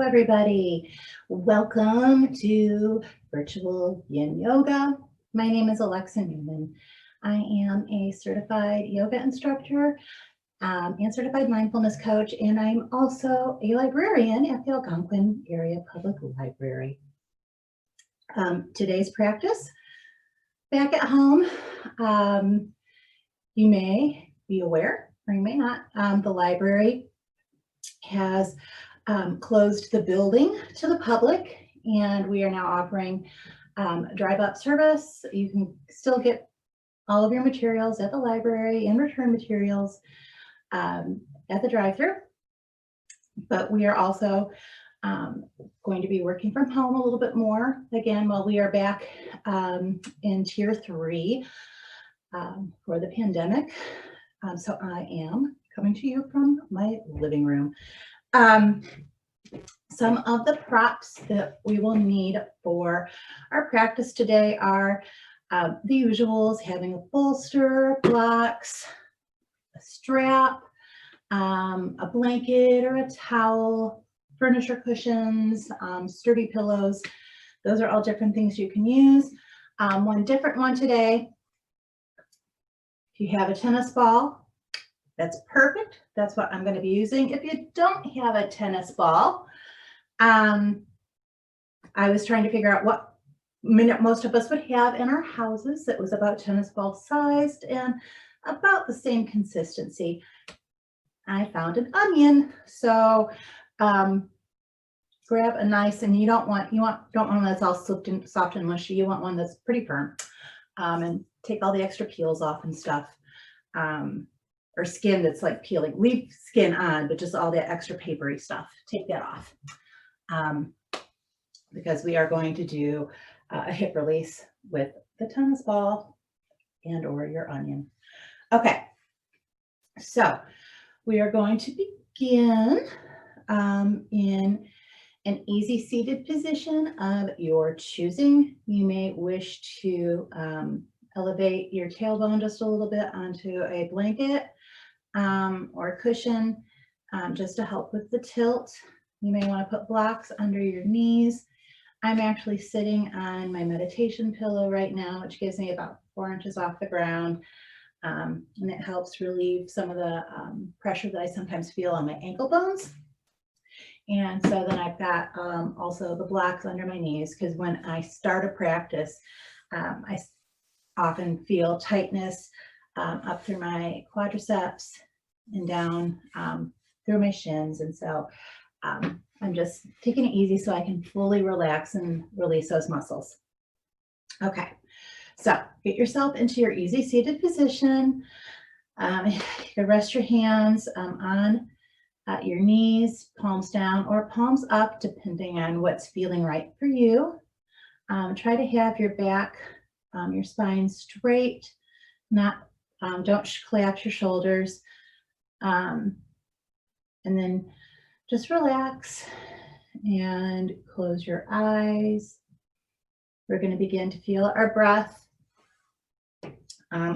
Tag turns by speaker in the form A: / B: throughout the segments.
A: everybody. Welcome to virtual Yin Yoga. My name is Alexa Newman. I am a certified yoga instructor and certified mindfulness coach, and I'm also a librarian at the Algonquin Area Public Library. Today's practice, back at home, you may be aware, or you may not, the library has closed the building to the public, and we are now offering drive-up service. You can still get all of your materials at the library and return materials at the drive-thru, but we are also going to be working from home a little bit more again while we are back in tier 3 for the pandemic. So I am coming to you from my living room. Some of the props that we will need for our practice today are the usuals: having a bolster, blocks, a strap, a blanket or a towel, furniture cushions, sturdy pillows. Those are all different things you can use. One different one today: if you have a tennis ball, that's perfect. That's what I'm going to be using. If you don't have a tennis ball, I was trying to figure out what most of us would have in our houses that was about tennis ball sized and about the same consistency. I found an onion. So grab a nice, and don't want one that's all soft and mushy. You want one that's pretty firm, and take all the extra peels off and stuff. Or skin that's like peeling. Leave skin on, but just all that extra papery stuff, take that off. Because we are going to do a hip release with the tennis ball and or your onion. Okay, so we are going to begin in an easy seated position of your choosing. You may wish to elevate your tailbone just a little bit onto a blanket or a cushion just to help with the tilt. You may want to put blocks under your knees. I'm actually sitting on my meditation pillow right now, which gives me about 4 inches off the ground, and it helps relieve some of the pressure that I sometimes feel on my ankle bones. And so then I've got also the blocks under my knees, because when I start a practice, I often feel tightness up through my quadriceps and down through my shins. And so I'm just taking it easy so I can fully relax and release those muscles. Okay, so get yourself into your easy seated position. You can rest your hands on your knees, palms down or palms up, depending on what's feeling right for you. Try to have your back, your spine straight, don't collapse your shoulders. And then just relax and close your eyes. We're going to begin to feel our breath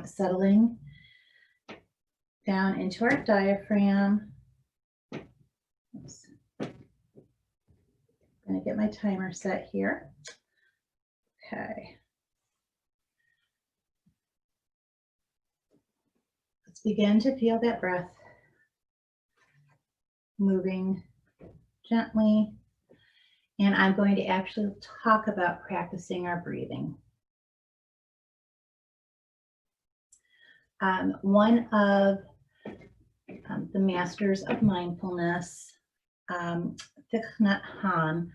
A: settling down into our diaphragm. Oops. I'm going to get my timer set here. Okay. Let's begin to feel that breath moving gently. And I'm going to actually talk about practicing our breathing. One of the masters of mindfulness, Thich Nhat Hanh,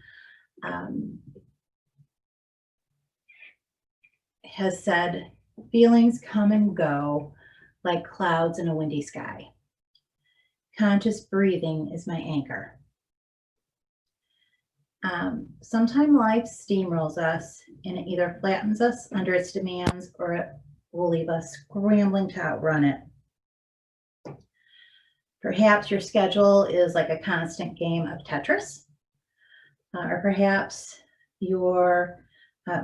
A: has said, feelings come and go like clouds in a windy sky. Conscious breathing is my anchor. Sometimes life steamrolls us, and it either flattens us under its demands or it will leave us scrambling to outrun it. Perhaps your schedule is like a constant game of Tetris, or perhaps your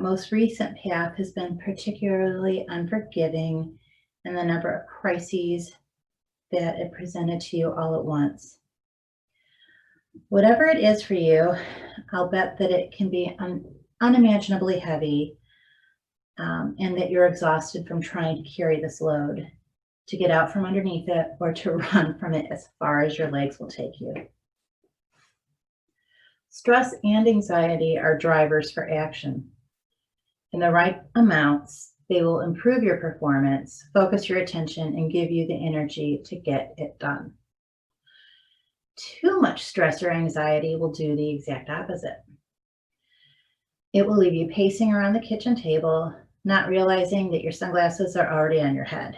A: most recent path has been particularly unforgiving in the number of crises that it presented to you all at once. Whatever it is for you, I'll bet that it can be unimaginably heavy, and that you're exhausted from trying to carry this load, to get out from underneath it, or to run from it as far as your legs will take you. Stress and anxiety are drivers for action. In the right amounts, they will improve your performance, focus your attention, and give you the energy to get it done. Too much stress or anxiety will do the exact opposite. It will leave you pacing around the kitchen table, not realizing that your sunglasses are already on your head.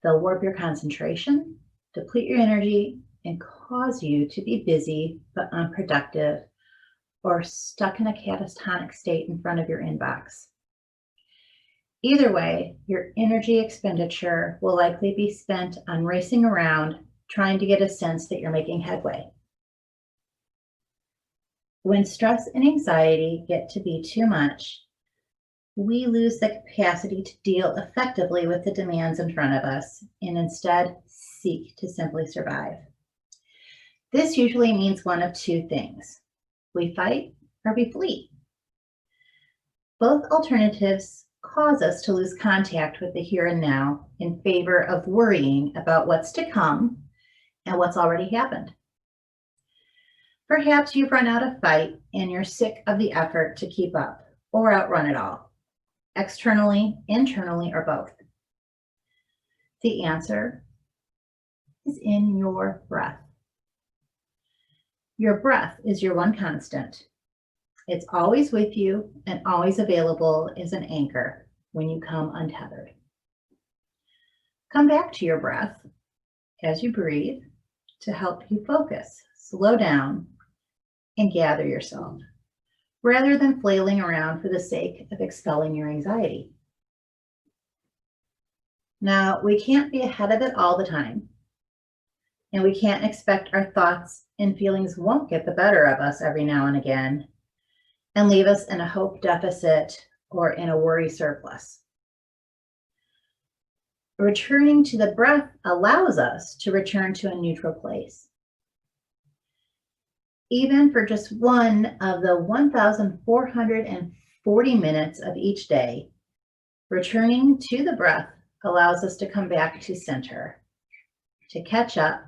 A: They'll warp your concentration, deplete your energy, and cause you to be busy but unproductive, or stuck in a catatonic state in front of your inbox. Either way, your energy expenditure will likely be spent on racing around, trying to get a sense that you're making headway. When stress and anxiety get to be too much, we lose the capacity to deal effectively with the demands in front of us and instead seek to simply survive. This usually means one of two things: we fight or we flee. Both alternatives cause us to lose contact with the here and now in favor of worrying about what's to come and what's already happened. Perhaps you've run out of fight and you're sick of the effort to keep up or outrun it all, externally, internally, or both. The answer is in your breath. Your breath is your one constant. It's always with you and always available as an anchor when you come untethered. Come back to your breath as you breathe to help you focus, slow down, and gather yourself, rather than flailing around for the sake of expelling your anxiety. Now, we can't be ahead of it all the time, and we can't expect our thoughts and feelings won't get the better of us every now and again and leave us in a hope deficit or in a worry surplus. Returning to the breath allows us to return to a neutral place. Even for just one of the 1,440 minutes of each day, returning to the breath allows us to come back to center, to catch up,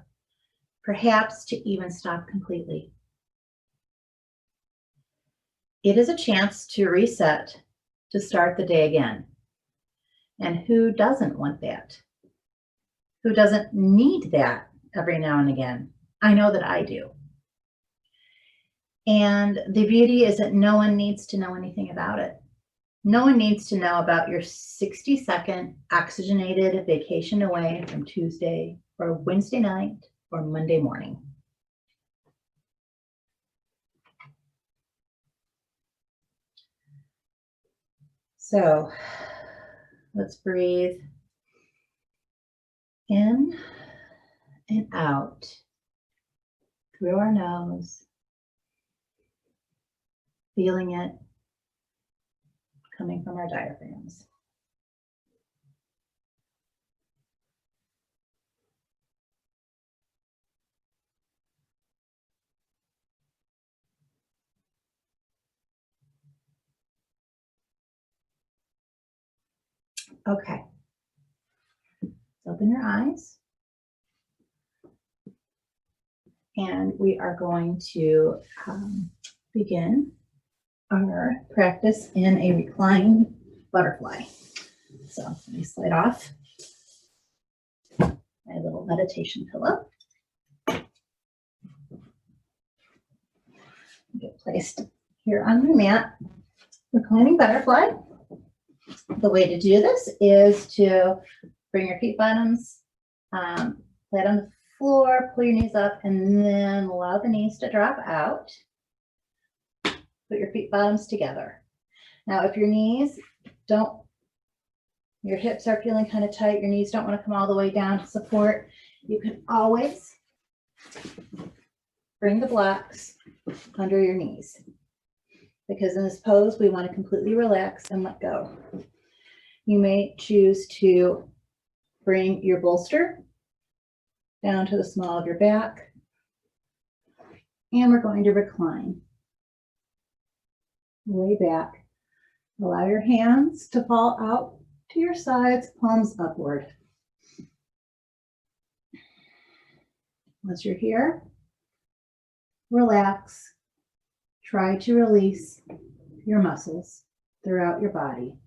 A: perhaps to even stop completely. It is a chance to reset, to start the day again. And who doesn't want that? Who doesn't need that every now and again? I know that I do. And the beauty is that no one needs to know anything about it. No one needs to know about your 60-second oxygenated vacation away from Tuesday or Wednesday night or Monday morning. So let's breathe in and out through our nose, feeling it coming from our diaphragms. Okay, open your eyes. And we are going to begin our practice in a reclined butterfly. So let me slide off my little meditation pillow. Get placed here on my mat. Reclining butterfly. The way to do this is to bring your feet bottoms flat on the floor, pull your knees up, and then allow the knees to drop out. Put your feet bottoms together. Now, if your hips are feeling kind of tight, your knees don't want to come all the way down to support, you can always bring the blocks under your knees. Because in this pose, we want to completely relax and let go. You may choose to bring your bolster down to the small of your back, And we're going to recline. Lay back. Allow your hands to fall out to your sides, palms upward. Once you're here, relax. Try to release your muscles throughout your body.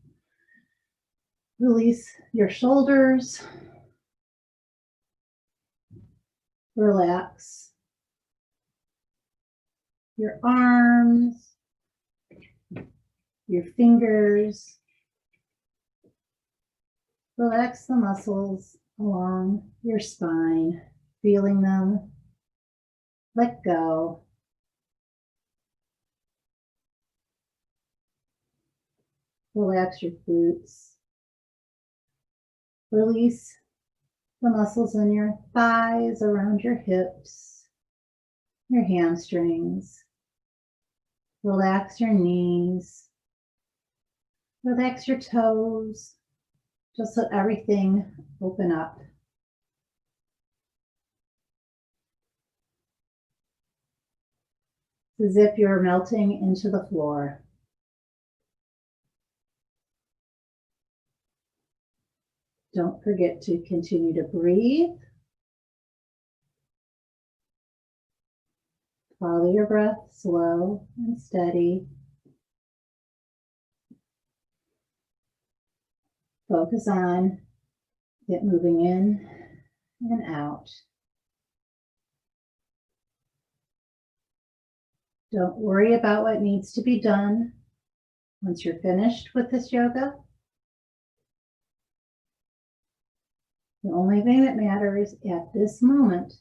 A: Release your shoulders. Relax your arms, your fingers. Relax the muscles along your spine, feeling them. Let go. Relax your glutes. Release the muscles in your thighs, around your hips, your hamstrings. Relax your knees. Relax your toes. Just let everything open up. It's as if you're melting into the floor. Don't forget to continue to breathe. Follow your breath slow and steady. Focus on it moving in and out. Don't worry about what needs to be done once you're finished with this yoga. The only thing that matters at this moment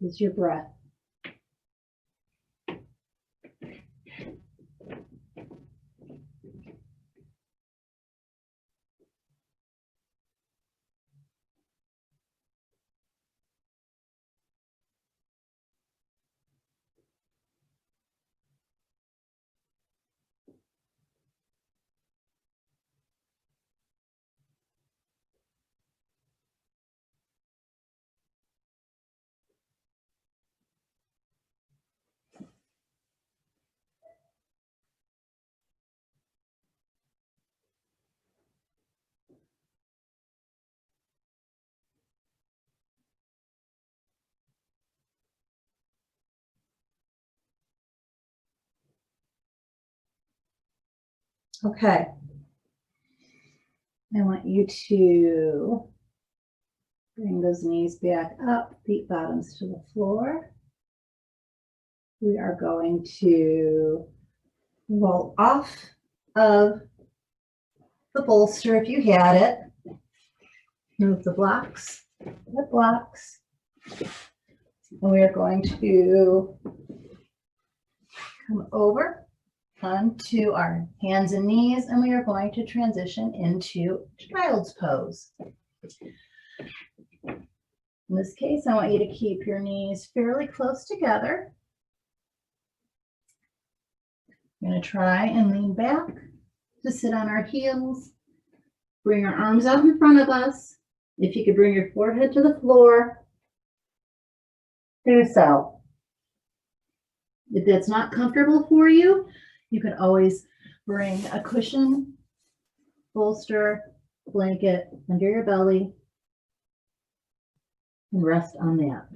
A: is your breath. Okay. I want you to bring those knees back up, feet bottoms to the floor. We are going to roll off of the bolster if you had it. Move the blocks, and we are going to come over onto our hands and knees, and we are going to transition into child's pose. In this case, I want you to keep your knees fairly close together. We're going to try and lean back to sit on our heels. Bring our arms out in front of us. If you could bring your forehead to the floor, do so. If that's not comfortable for you, you can always bring a cushion, bolster, blanket under your belly and rest on that.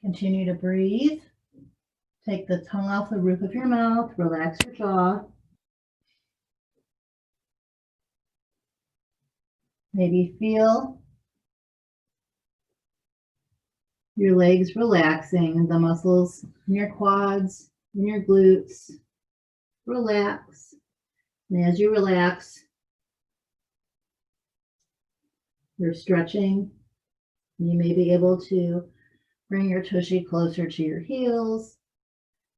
A: Continue to breathe. Take the tongue off the roof of your mouth. Relax your jaw. Maybe feel Your legs relaxing, the muscles in your quads and your glutes relax. And as you relax, you're stretching. You may be able to bring your tushy closer to your heels,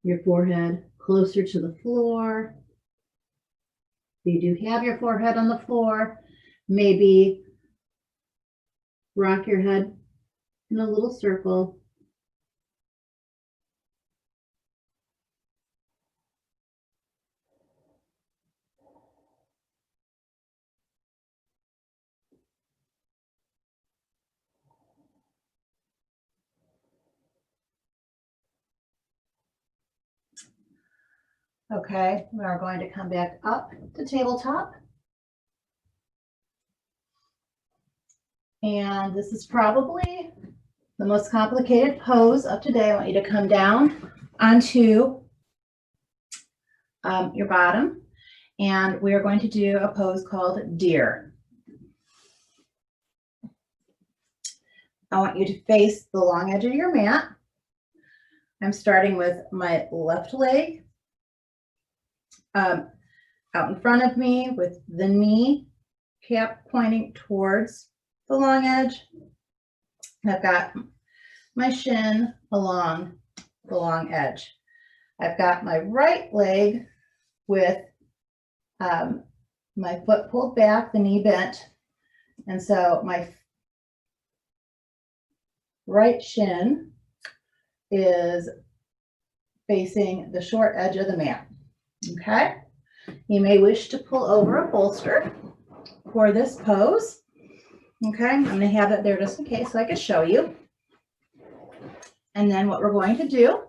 A: your forehead closer to the floor. If you do have your forehead on the floor, maybe rock your head in a little circle. Okay, we are going to come back up to tabletop. And this is probably the most complicated pose of today. I want you to come down onto your bottom, and we are going to do a pose called deer. I want you to face the long edge of your mat. I'm starting with my left leg out in front of me with the knee cap pointing towards the long edge. I've got my shin along the long edge. I've got my right leg with my foot pulled back, the knee bent. And so my right shin is facing the short edge of the mat. Okay? You may wish to pull over a bolster for this pose. Okay, I'm going to have it there just in case so I can show you. And then what we're going to do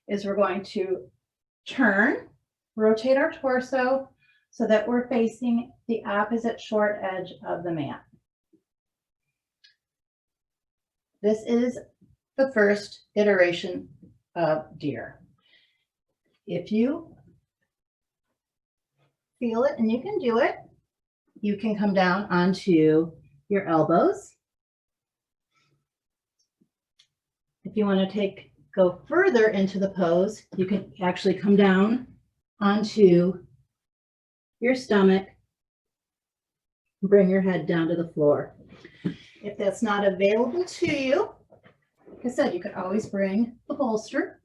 A: is we're going to turn, rotate our torso so that we're facing the opposite short edge of the mat. This is the first iteration of deer. If you feel it and you can do it, you can come down onto your elbows. If you want to go further into the pose, you can actually come down onto your stomach, bring your head down to the floor. If that's not available to you, like I said, you could always bring the bolster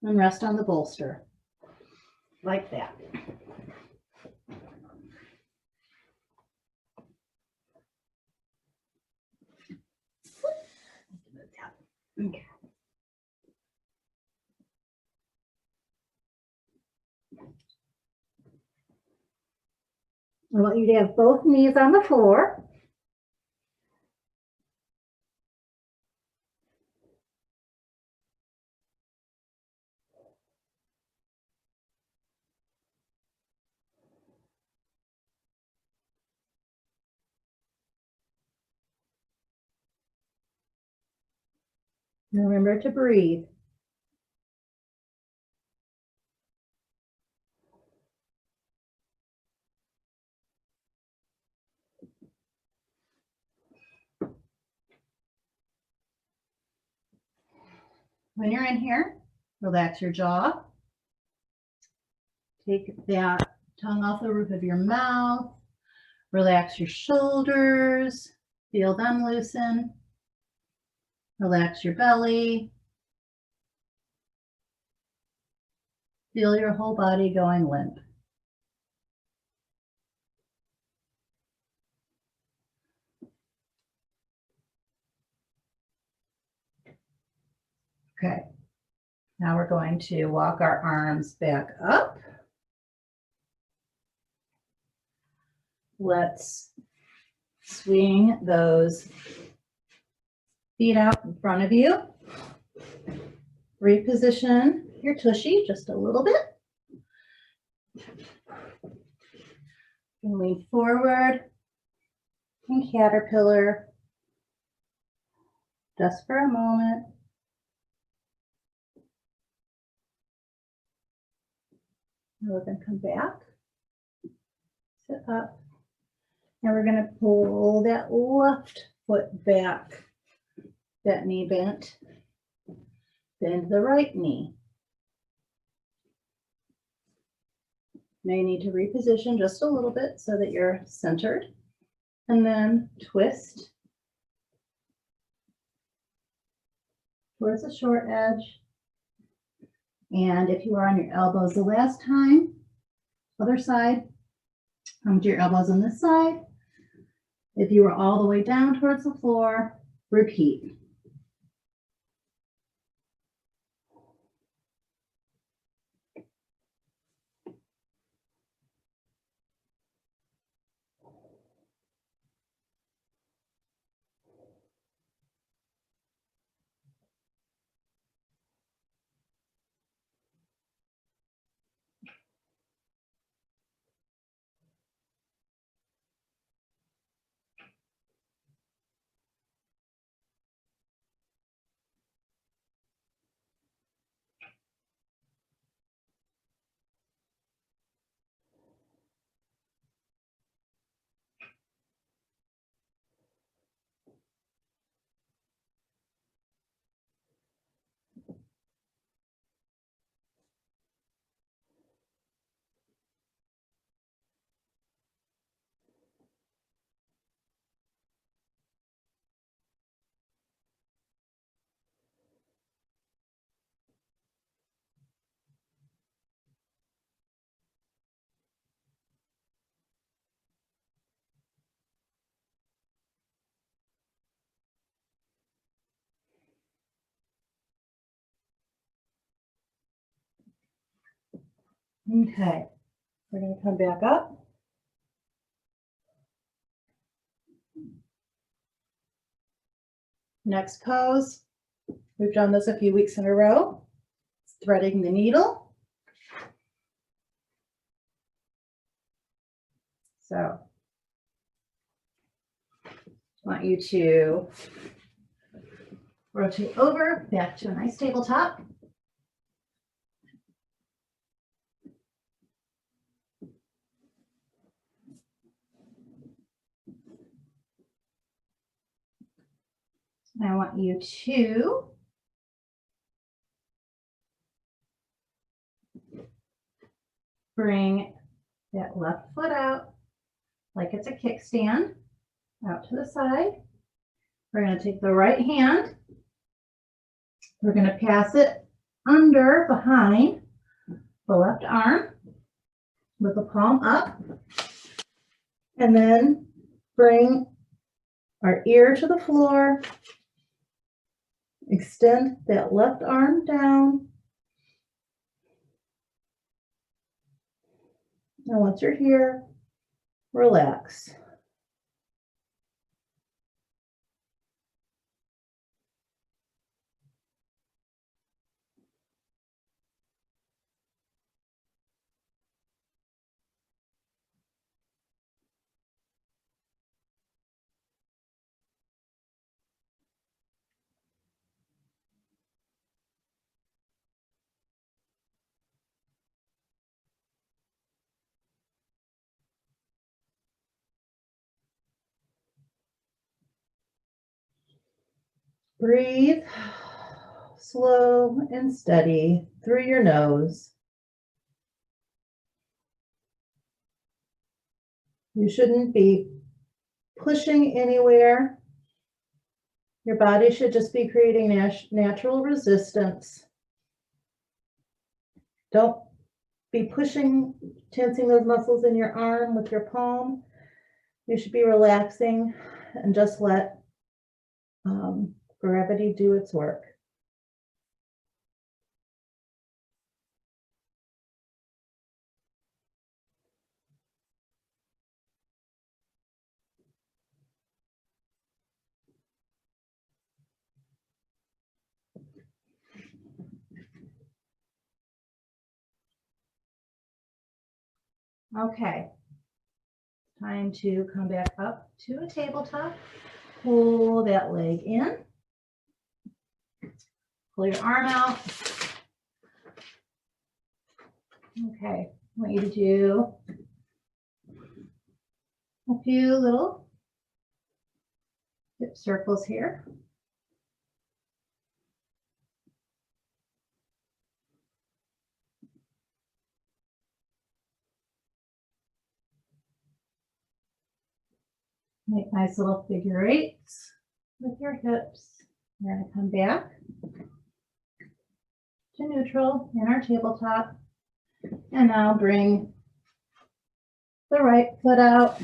A: and rest on the bolster like that. Okay. I want you to have both knees on the floor. And remember to breathe. When you're in here, relax your jaw. Take that tongue off the roof of your mouth. Relax your shoulders. Feel them loosen. Relax your belly. Feel your whole body going limp. Okay, now we're going to walk our arms back up. Let's swing those feet out in front of you. Reposition your tushy just a little bit. And lean forward and caterpillar just for a moment. We're going to come back, sit up, and we're going to pull that left foot back that knee bent. Bend the right knee. May need to reposition just a little bit so that you're centered. And then twist towards the short edge. And if you were on your elbows the last time, other side, come to your elbows on this side. If you were all the way down towards the floor, repeat. Okay, we're going to come back up. Next pose, we've done this a few weeks in a row. Threading the needle. So I want you to rotate over back to a nice tabletop. I want you to bring that left foot out like it's a kickstand, out to the side. We're going to take the right hand. We're going to pass it under, behind the left arm with the palm up. And then bring our ear to the floor. Extend that left arm down. And once you're here, relax. Breathe slow and steady through your nose. You shouldn't be pushing anywhere. Your body should just be creating natural resistance. Don't be pushing, tensing those muscles in your arm with your palm. You should be relaxing and just let gravity do its work. Okay, time to come back up to a tabletop. Pull that leg in. Pull your arm out. Okay, I want you to do a few little hip circles here. Make nice little figure eights with your hips. We're going to come back to neutral in our tabletop. And now bring the right foot out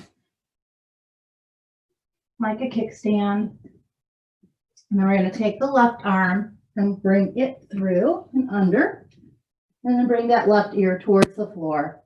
A: like a kickstand. And then we're going to take the left arm and bring it through and under. And then bring that left ear towards the floor.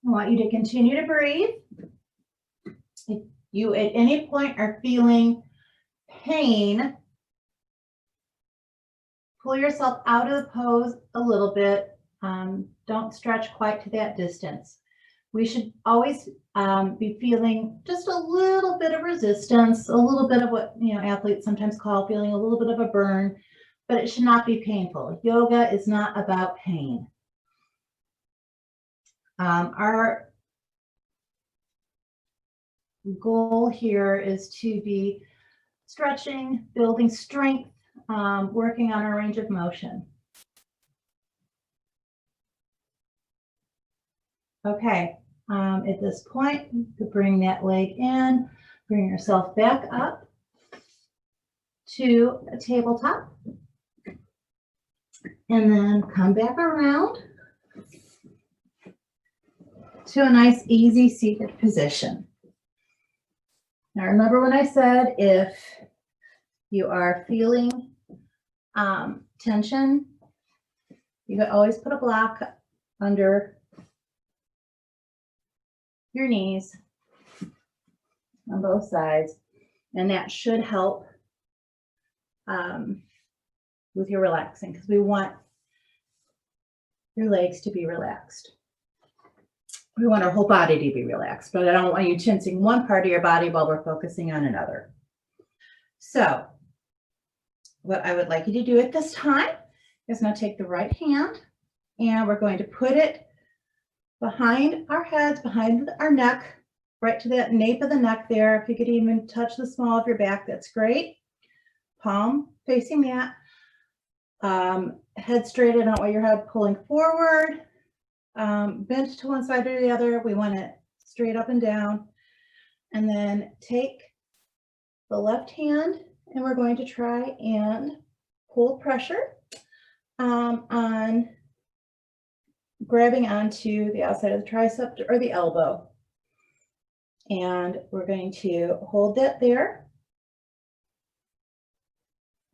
A: I want you to continue to breathe. If you at any point are feeling pain, pull yourself out of the pose a little bit. Don't stretch quite to that distance. We should always be feeling just a little bit of resistance, a little bit of what athletes sometimes call feeling a little bit of a burn, but it should not be painful. Yoga is not about pain. Our goal here is to be stretching, building strength, working on our range of motion. Okay, at this point, you could bring that leg in, bring yourself back up to a tabletop, and then come back around to a nice, easy seated position. Now, remember what I said, if you are feeling tension, you can always put a block under your knees on both sides, and that should help with your relaxing, because we want your legs to be relaxed. We want our whole body to be relaxed, but I don't want you tensing one part of your body while we're focusing on another. So what I would like you to do at this time is now take the right hand, and we're going to put it behind our heads, behind our neck, right to that nape of the neck there. If you could even touch the small of your back, that's great. Palm facing that. Head straight. I don't want your head pulling forward. Bent to one side or the other. We want it straight up and down. And then take the left hand, and we're going to try and pull pressure on grabbing onto the outside of the tricep or the elbow. And we're going to hold that there.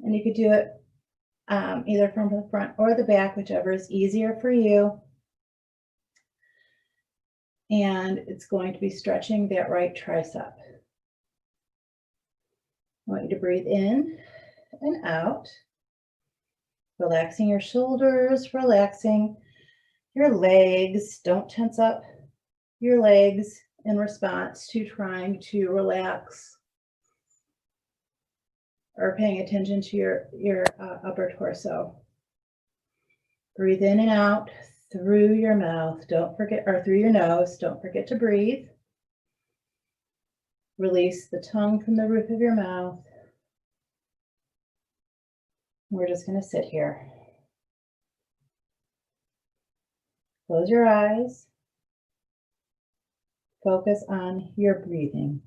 A: And you could do it either from the front or the back, whichever is easier for you. And it's going to be stretching that right tricep. I want you to breathe in and out, relaxing your shoulders, relaxing your legs. Don't tense up your legs in response to trying to relax or paying attention to your upper torso. Breathe in and out through your mouth. Don't forget, or through your nose. Don't forget to breathe. Release the tongue from the roof of your mouth. We're just going to sit here. Close your eyes. Focus on your breathing.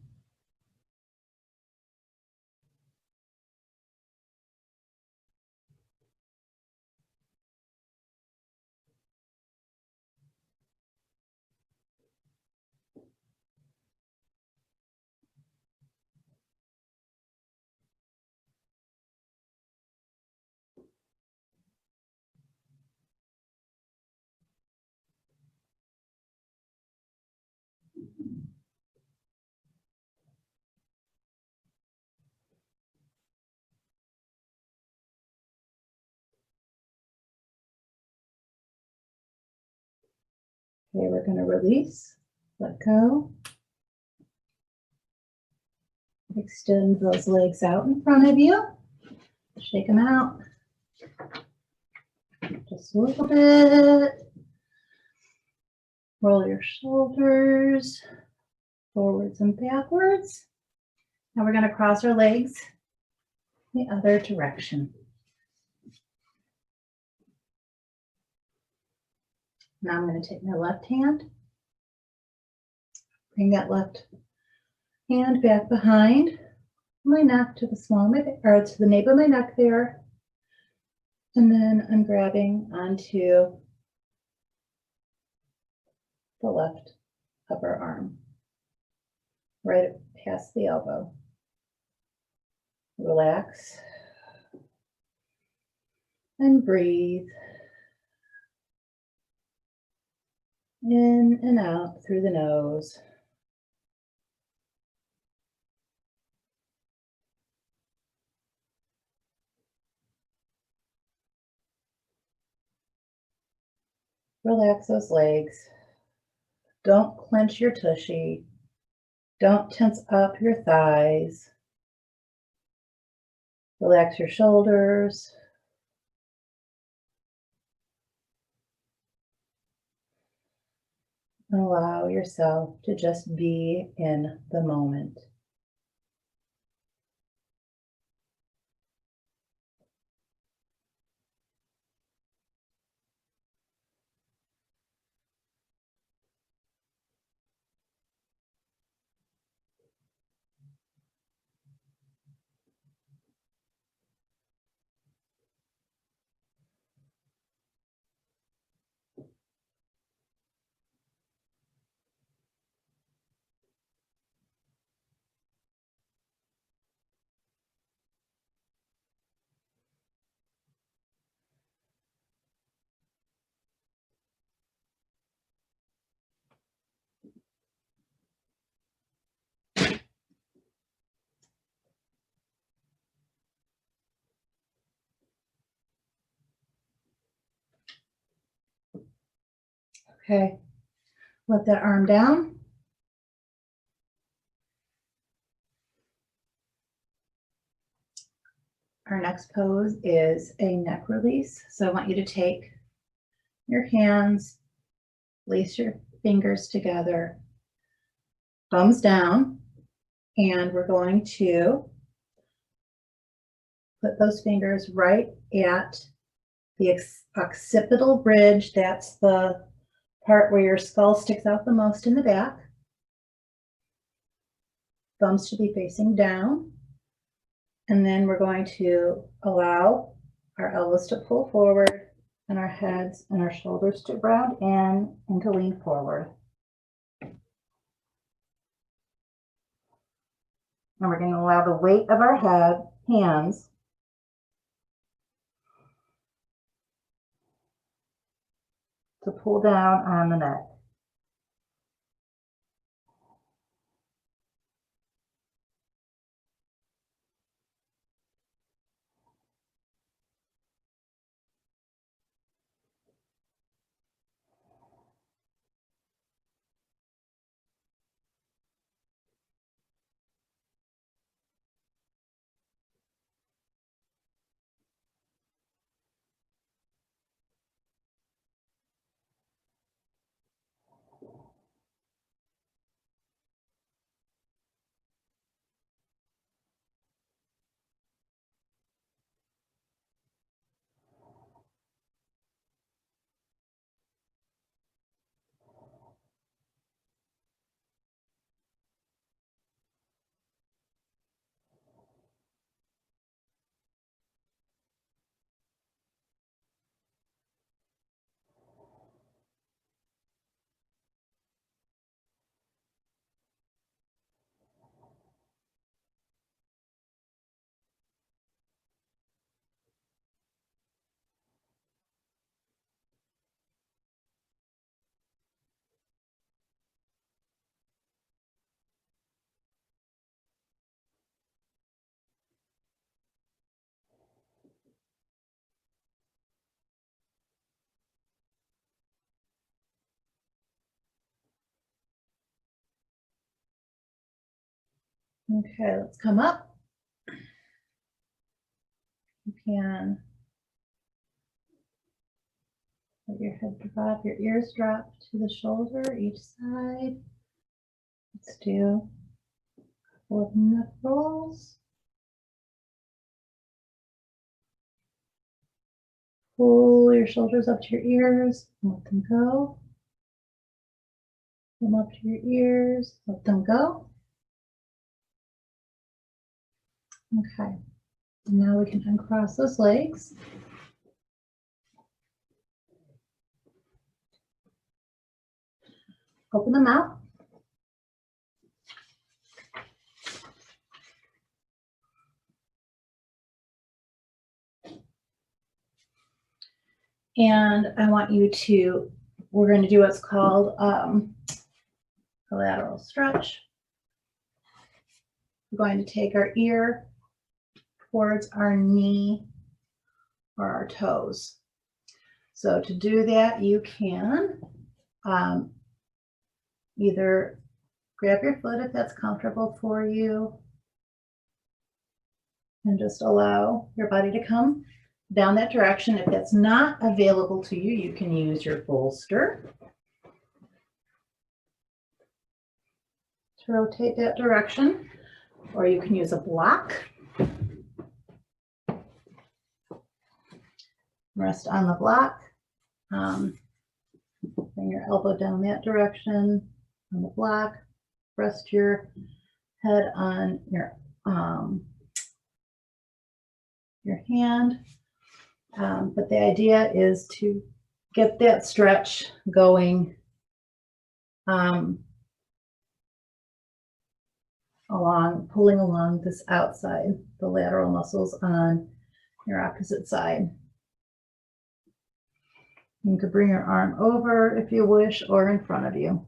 A: Okay, we're going to release, let go. Extend those legs out in front of you. Shake them out. Just a little bit. Roll your shoulders forwards and backwards. Now we're going to cross our legs the other direction. Now I'm going to take my left hand, bring that left hand back behind my neck to the small of my, or to the nape of my neck there. And then I'm grabbing onto the left upper arm, right past the elbow. Relax and breathe in and out through the nose. Relax those legs. Don't clench your tushy. Don't tense up your thighs. Relax your shoulders. And allow yourself to just be in the moment. Okay, let that arm down. Our next pose is a neck release. So I want you to take your hands, place your fingers together, thumbs down, and we're going to put those fingers right at the occipital bridge. That's the part where your skull sticks out the most in the back. Thumbs should be facing down. And then we're going to allow our elbows to pull forward and our heads and our shoulders to round in and to lean forward. And we're going to allow the weight of our hands to pull down on the neck. Okay, let's come up. You can let your head drop, your ears drop to the shoulder each side. Let's do a couple of neck rolls. Pull your shoulders up to your ears, let them go. Come up to your ears, let them go. Okay, now we can uncross those legs. Open them out. And I want you to, we're going to do what's called a lateral stretch. We're going to take our ear towards our knee or our toes. So to do that, you can either grab your foot if that's comfortable for you and just allow your body to come down that direction. If that's not available to you, you can use your bolster to rotate that direction, or you can use a block. Rest on the block. Bring your elbow down that direction on the block. Rest your head on your hand. But the idea is to get that stretch going pulling along this outside, the lateral muscles on your opposite side. You could bring your arm over if you wish, or in front of you.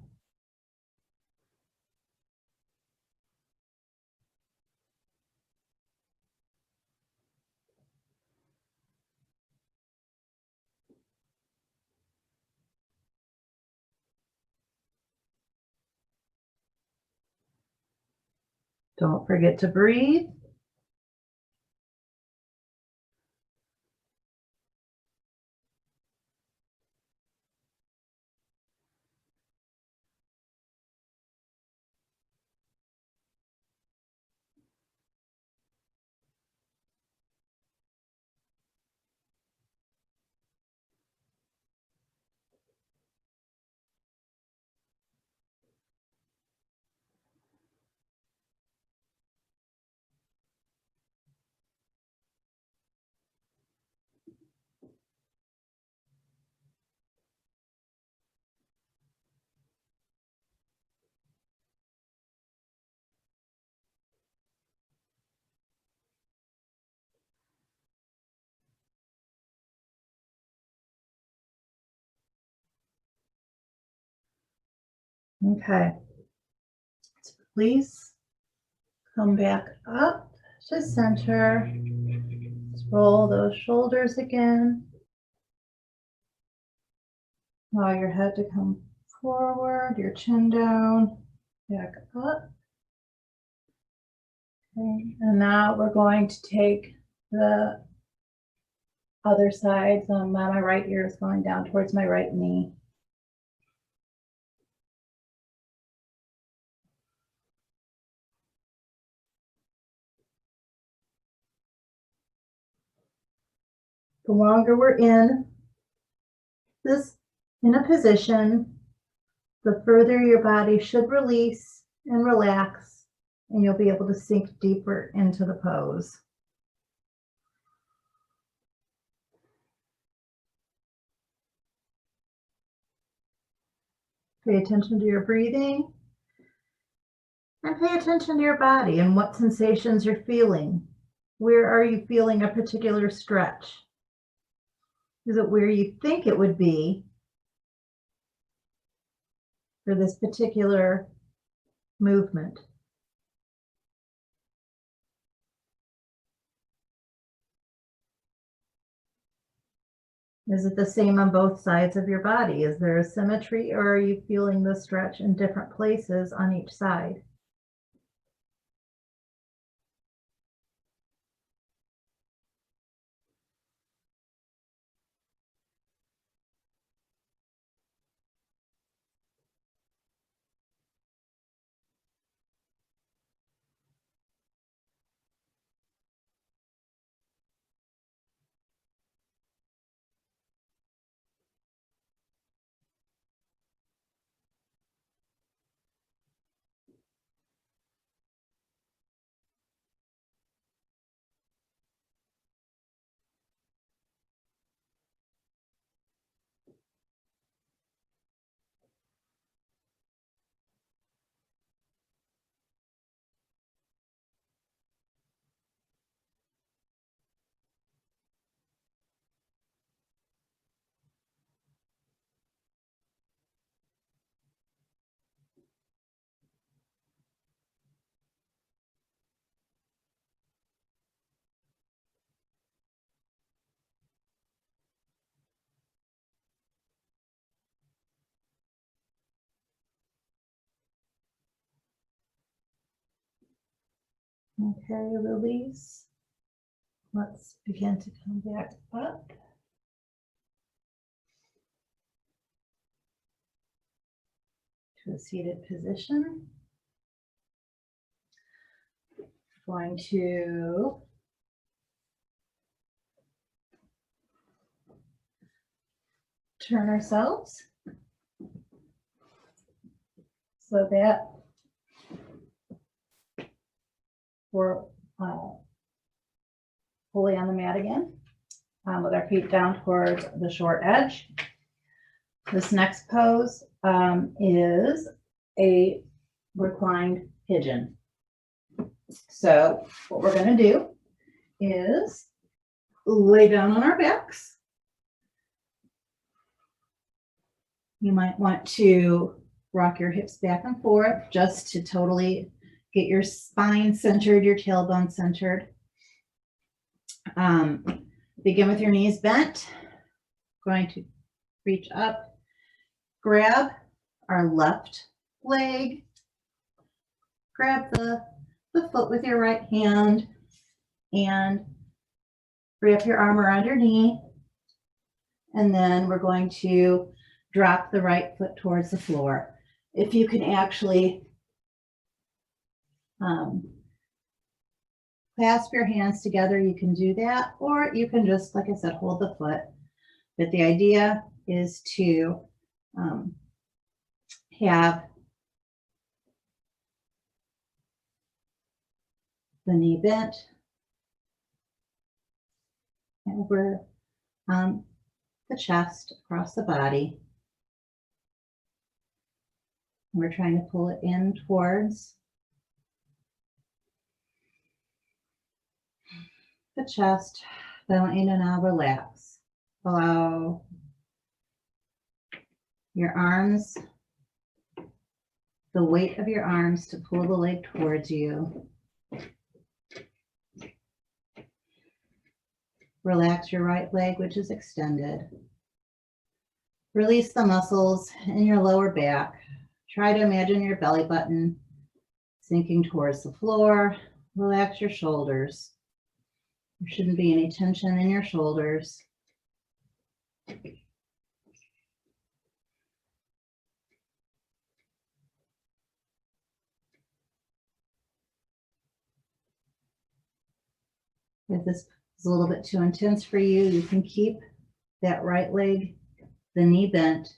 A: Don't forget to breathe. Okay. So please come back up to center. Let's roll those shoulders again. Allow your head to come forward, your chin down, back up. Okay. And now we're going to take the other side. So now my right ear is going down towards my right knee. The longer we're in a position, the further your body should release and relax, and you'll be able to sink deeper into the pose. Pay attention to your breathing and pay attention to your body and what sensations you're feeling. Where are you feeling a particular stretch? Is it where you think it would be for this particular movement? Is it the same on both sides of your body? Is there a symmetry, or are you feeling the stretch in different places on each side? Okay, release. Let's begin to come back up. To a seated position. Going to turn ourselves so that we're fully on the mat again, with our feet down towards the short edge. This next pose is a reclined pigeon. So what we're going to do is lay down on our backs. You might want to rock your hips back and forth just to totally get your spine centered, your tailbone centered. Begin with your knees bent. Going to reach up, grab our left leg, grab the foot with your right hand, and wrap your arm around your knee. And then we're going to drop the right foot towards the floor. If you can actually clasp your hands together, you can do that, or you can just, like I said, hold the foot. But the idea is to have the knee bent over the chest, across the body. We're trying to pull it in towards the chest. Then I want you to now relax. Allow your arms, the weight of your arms, to pull the leg towards you. Relax your right leg, which is extended. Release the muscles in your lower back. Try to imagine your belly button sinking towards the floor. Relax your shoulders. There shouldn't be any tension in your shoulders. If this is a little bit too intense for you, you can keep that right leg, the knee bent,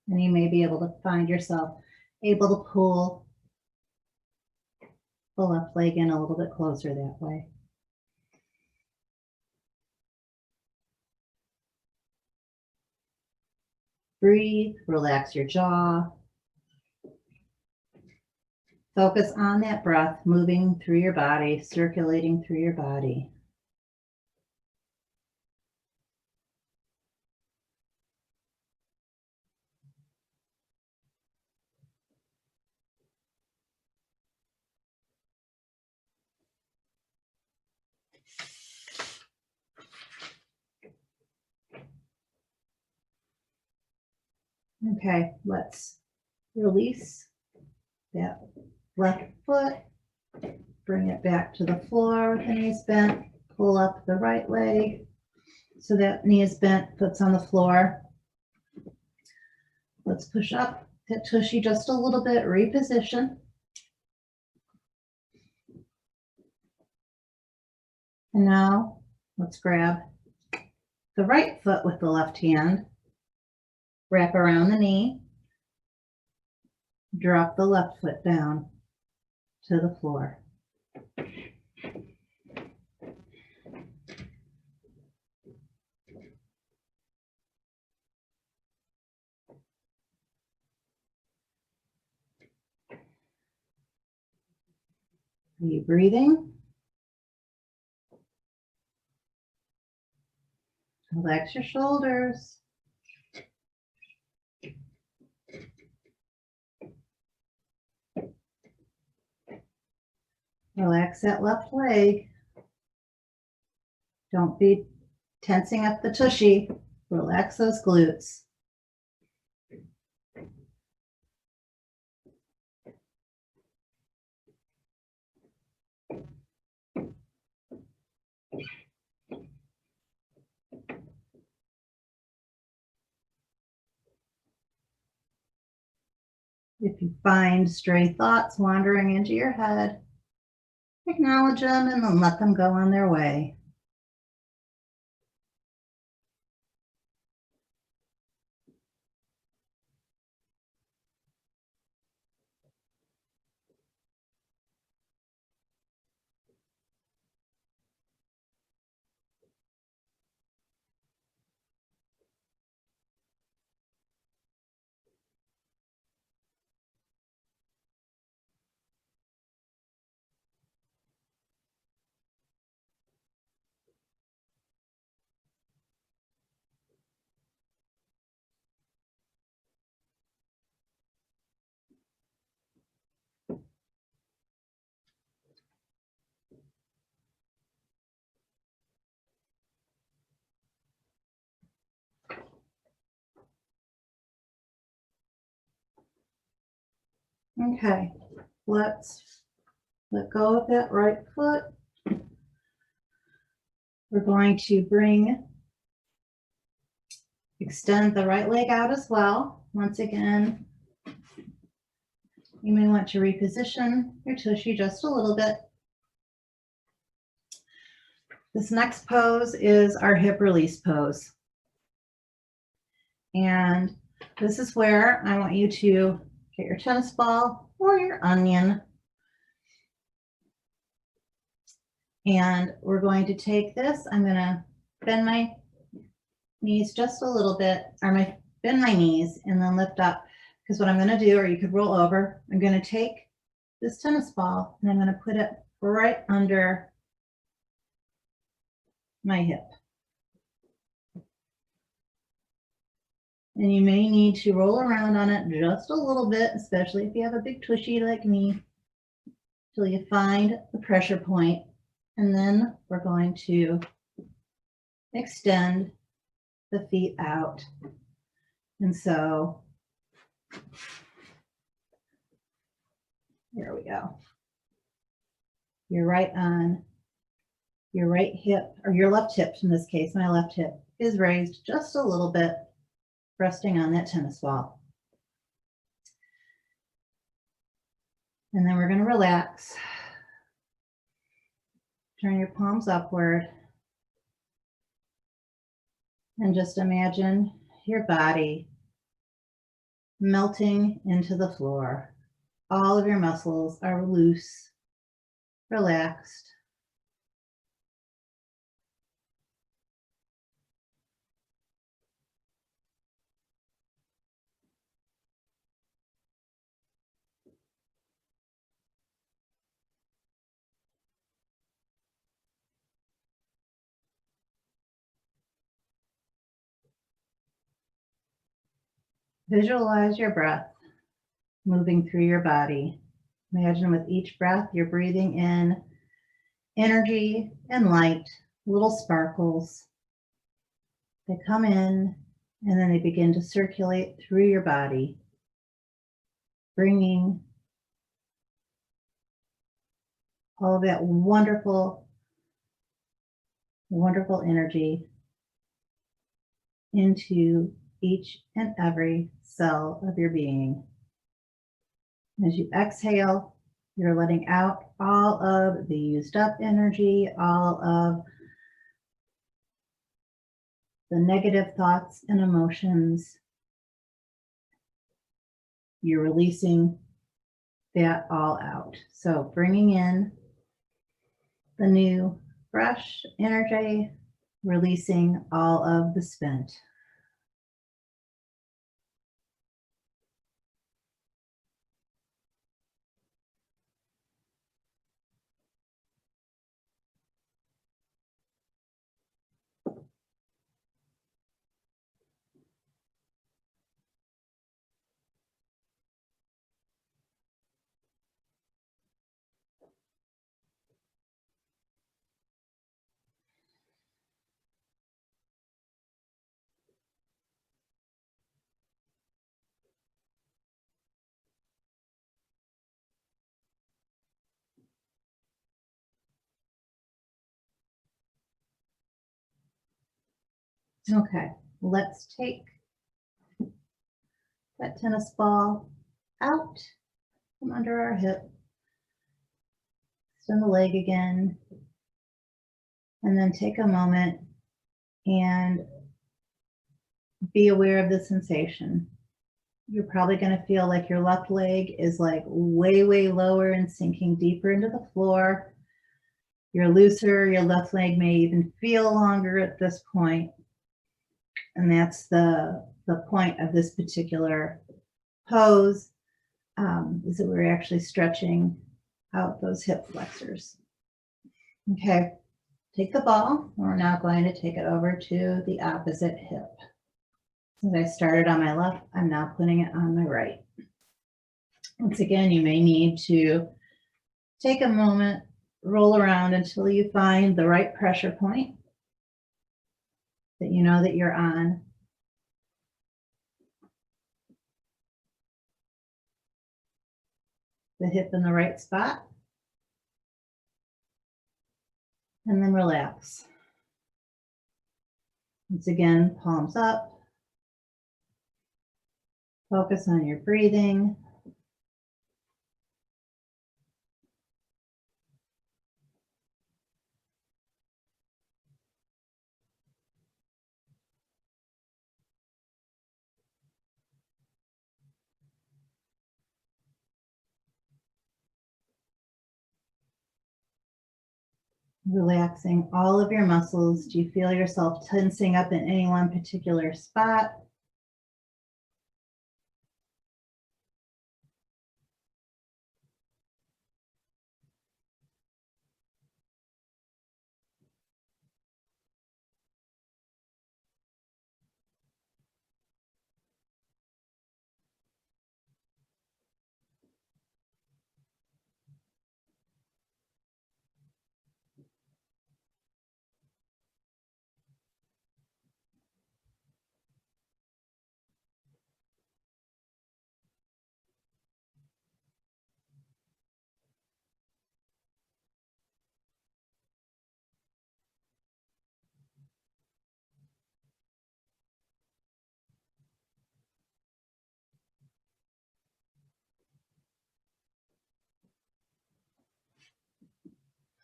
A: and you may be able to find yourself able to pull the left leg in a little bit closer that way. Breathe, relax your jaw. Focus on that breath moving through your body, circulating through your body. Okay, let's release that left foot, bring it back to the floor with the knees bent, pull up the right leg so that knee is bent, foot's on the floor. Let's push up that tushy just a little bit, reposition. And now let's grab the right foot with the left hand, wrap around the knee, drop the left foot down to the floor. Are you breathing? Relax your shoulders. Relax that left leg. Don't be tensing up the tushy. Relax those glutes. If you find stray thoughts wandering into your head, acknowledge them and then let them go on their way. Okay, let's let go of that right foot. We're going to extend the right leg out as well. Once again, you may want to reposition your tushy just a little bit. This next pose is our hip release pose. And this is where I want you to get your tennis ball or your onion. And we're going to take this, I'm going to bend my knees just a little bit, or bend my knees and then lift up. Because what I'm going to do, or you could roll over, I'm going to take this tennis ball and I'm going to put it right under my hip. And you may need to roll around on it just a little bit, especially if you have a big tushy like me, till you find the pressure point. And then we're going to extend the feet out. And so there we go. You're right on your right hip, or your left hip in this case. My left hip is raised just a little bit, resting on that tennis ball. And then we're going to relax. Turn your palms upward. And just imagine your body melting into the floor. All of your muscles are loose, relaxed. Visualize your breath moving through your body. Imagine with each breath, you're breathing in energy and light, little sparkles. They come in and then they begin to circulate through your body, bringing all of that wonderful, wonderful energy into each and every cell of your being. As you exhale, you're letting out all of the used up energy, all of the negative thoughts and emotions. You're releasing that all out. So bringing in the new, fresh energy, releasing all of the spent. Okay, let's take that tennis ball out from under our hip. Extend the leg again. And then take a moment and be aware of the sensation. You're probably going to feel like your left leg is like way, way lower and sinking deeper into the floor. You're looser, your left leg may even feel longer at this point. And that's the point of this particular pose, is that we're actually stretching out those hip flexors. Okay, take the ball. We're now going to take it over to the opposite hip. As I started on my left, I'm now putting it on my right. Once again, you may need to take a moment, roll around until you find the right pressure point that you know that you're on. The hip in the right spot. And then relax. Once again, palms up. Focus on your breathing. Relaxing all of your muscles. Do you feel yourself tensing up in any one particular spot?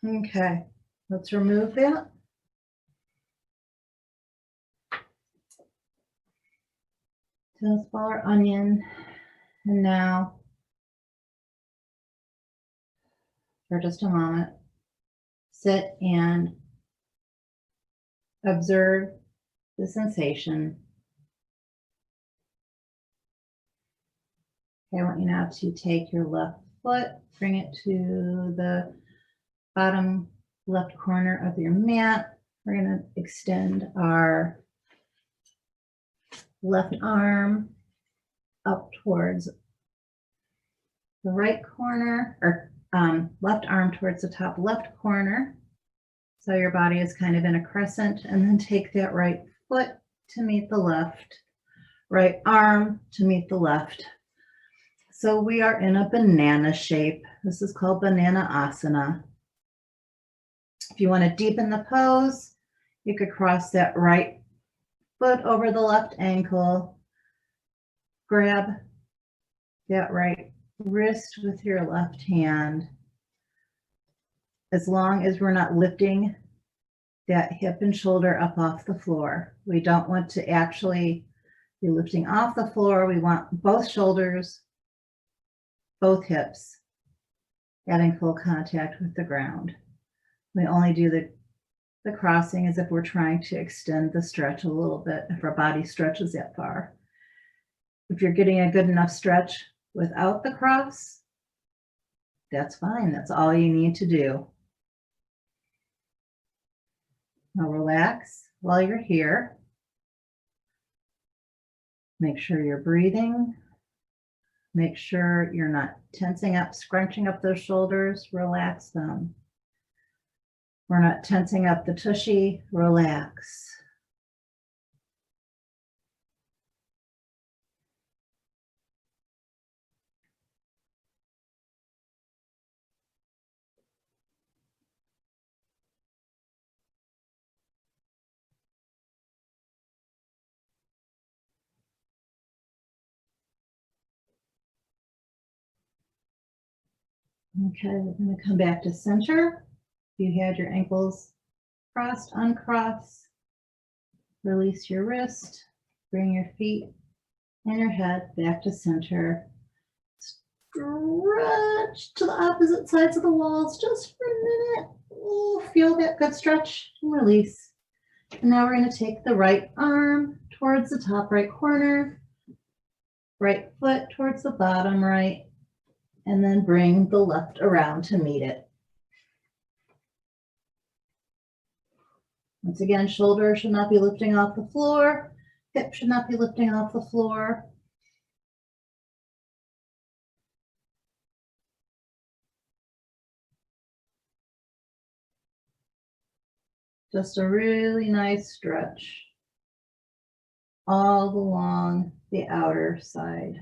A: Okay, let's remove that. Tennis ball or onion. And now, for just a moment, sit and observe the sensation. Okay, I want you now to take your left foot, bring it to the bottom left corner of your mat. We're going to extend our left arm up towards the right corner, or left arm towards the top left corner. So your body is kind of in a crescent, and then take that right foot to meet the left, right arm to meet the left. So we are in a banana shape. This is called banana asana. If you want to deepen the pose, you could cross that right foot over the left ankle, grab that right wrist with your left hand. As long as we're not lifting that hip and shoulder up off the floor. We don't want to actually be lifting off the floor. We want both shoulders, both hips, getting full contact with the ground. We only do the crossing as if we're trying to extend the stretch a little bit, if our body stretches that far. If you're getting a good enough stretch without the cross, that's fine. That's all you need to do. Now relax while you're here. Make sure you're breathing. Make sure you're not tensing up, scrunching up those shoulders. Relax them. We're not tensing up the tushy. Relax. Okay, we're going to come back to center. If you had your ankles crossed, uncross. Release your wrist. Bring your feet and your head back to center. Stretch to the opposite sides of the walls just for a minute. Ooh, feel that good stretch and release. And now we're going to take the right arm towards the top right corner, right foot towards the bottom right, and then bring the left around to meet it. Once again, shoulder should not be lifting off the floor, hip should not be lifting off the floor. Just a really nice stretch all along the outer side,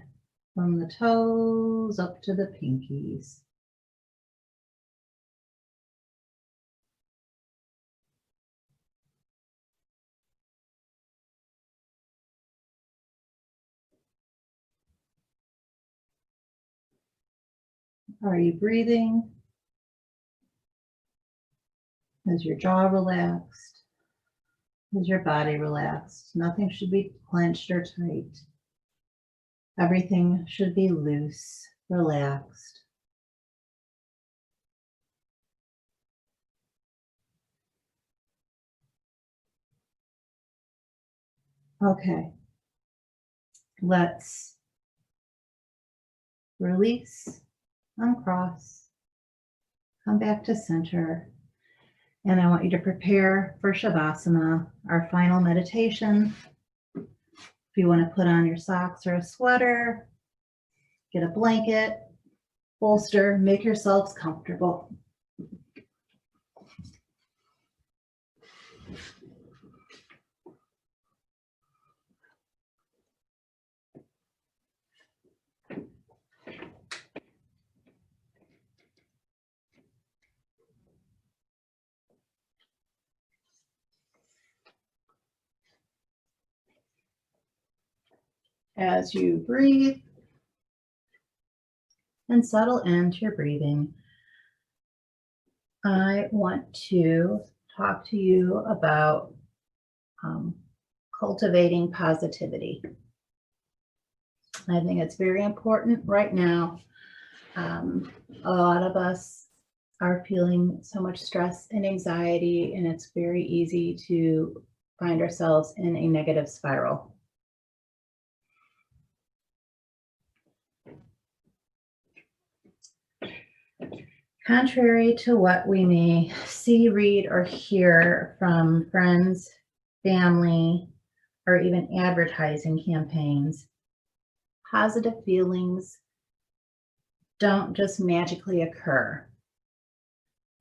A: from the toes up to the pinkies. Are you breathing? Is your jaw relaxed? Is your body relaxed? Nothing should be clenched or tight. Everything should be loose, relaxed. Okay, let's release, uncross, come back to center. And I want you to prepare for Shavasana, our final meditation. If you want to put on your socks or a sweater, get a blanket, bolster, make yourselves comfortable. As you breathe and settle into your breathing, I want to talk to you about cultivating positivity. I think it's very important right now. A lot of us are feeling so much stress and anxiety, and it's very easy to find ourselves in a negative spiral. Contrary to what we may see, read, or hear from friends, family, or even advertising campaigns, positive feelings don't just magically occur,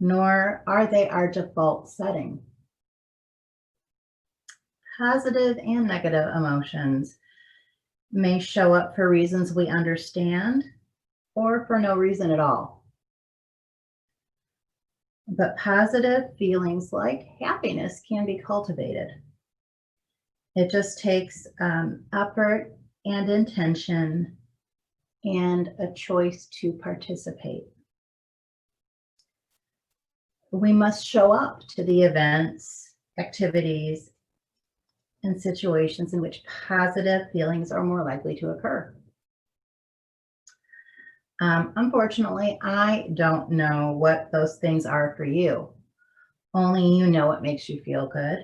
A: nor are they our default setting. Positive and negative emotions may show up for reasons we understand or for no reason at all. But positive feelings like happiness can be cultivated. It just takes effort and intention and a choice to participate. We must show up to the events, activities, and situations in which positive feelings are more likely to occur. Unfortunately, I don't know what those things are for you. Only you know what makes you feel good.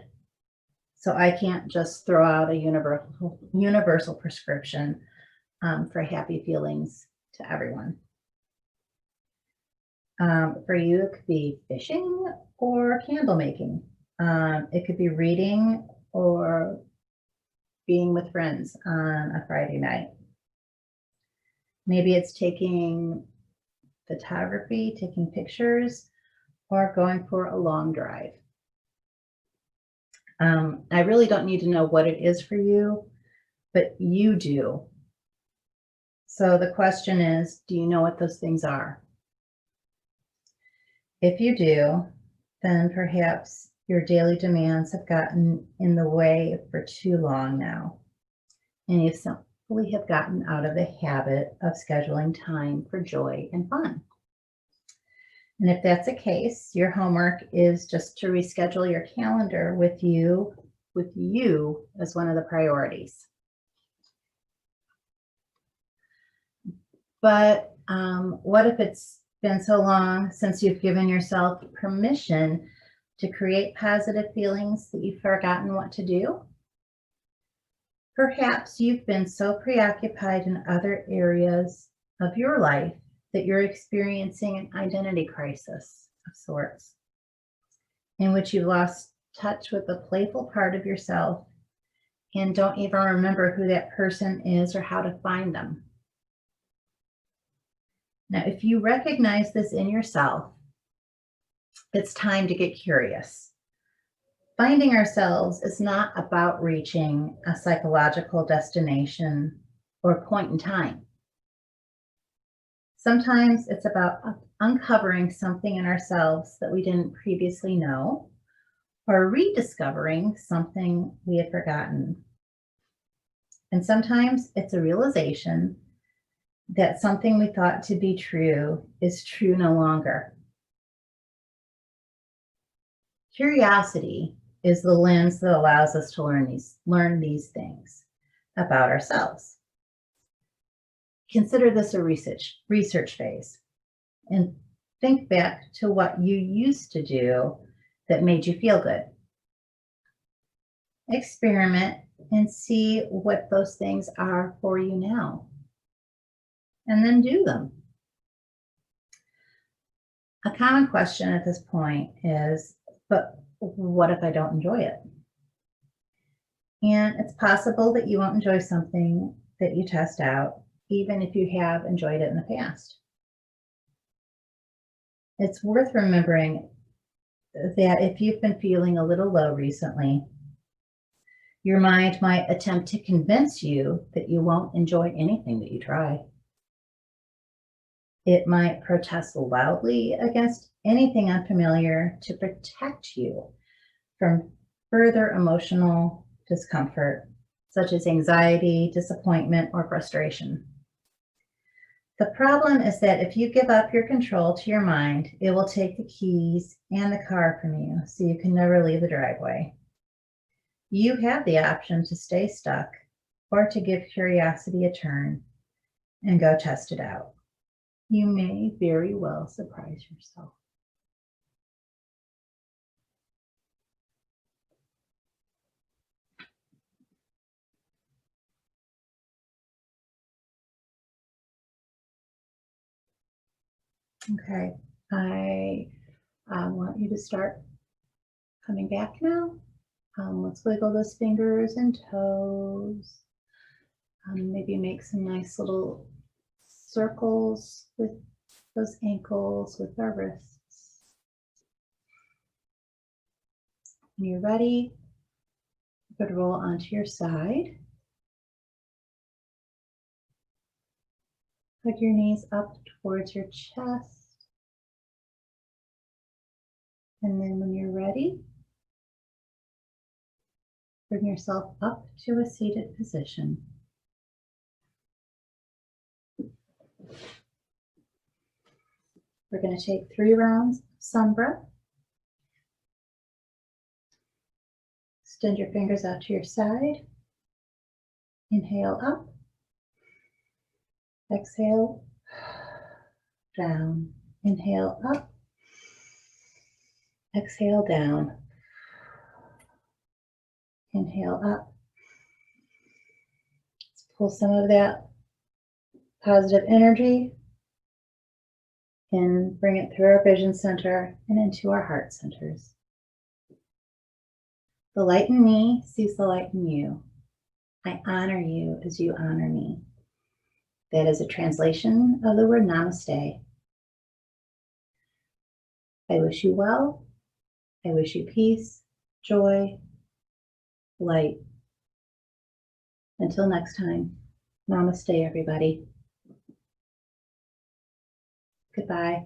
A: So I can't just throw out a universal prescription for happy feelings to everyone. For you, it could be fishing or candle making. It could be reading or being with friends on a Friday night. Maybe it's taking photography, taking pictures, or going for a long drive. I really don't need to know what it is for you, but you do. So the question is, do you know what those things are? If you do, then perhaps your daily demands have gotten in the way for too long now, and you simply have gotten out of the habit of scheduling time for joy and fun. And if that's the case, your homework is just to reschedule your calendar with you as one of the priorities. But what if it's been so long since you've given yourself permission to create positive feelings that you've forgotten what to do? Perhaps you've been so preoccupied in other areas of your life that you're experiencing an identity crisis of sorts, in which you lost touch with the playful part of yourself and don't even remember who that person is or how to find them. Now, if you recognize this in yourself, it's time to get curious. Finding ourselves is not about reaching a psychological destination or point in time. Sometimes it's about uncovering something in ourselves that we didn't previously know, or rediscovering something we had forgotten. And sometimes it's a realization that something we thought to be true is true no longer. Curiosity is the lens that allows us to learn these things about ourselves. Consider this a research phase and think back to what you used to do that made you feel good. Experiment and see what those things are for you now, and then do them. A common question at this point is, but what if I don't enjoy it? And it's possible that you won't enjoy something that you test out, even if you have enjoyed it in the past. It's worth remembering that if you've been feeling a little low recently, your mind might attempt to convince you that you won't enjoy anything that you try. It might protest loudly against anything unfamiliar to protect you from further emotional discomfort, such as anxiety, disappointment, or frustration. The problem is that if you give up your control to your mind, it will take the keys and the car from you, so you can never leave the driveway. You have the option to stay stuck or to give curiosity a turn and go test it out. You may very well surprise yourself. Okay, I want you to start coming back now. Let's wiggle those fingers and toes. Maybe make some nice little circles with those ankles, with our wrists. When you're ready, you could roll onto your side. Put your knees up towards your chest. And then when you're ready, bring yourself up to a seated position. We're going to take 3 rounds of sun breath. Extend your fingers out to your side. Inhale up. Exhale down. Inhale up. Exhale down. Inhale up. Let's pull some of that positive energy and bring it through our vision center and into our heart centers. The light in me sees the light in you. I honor you as you honor me. That is a translation of the word namaste. I wish you well. I wish you peace, joy, light. Until next time, namaste, everybody. Goodbye.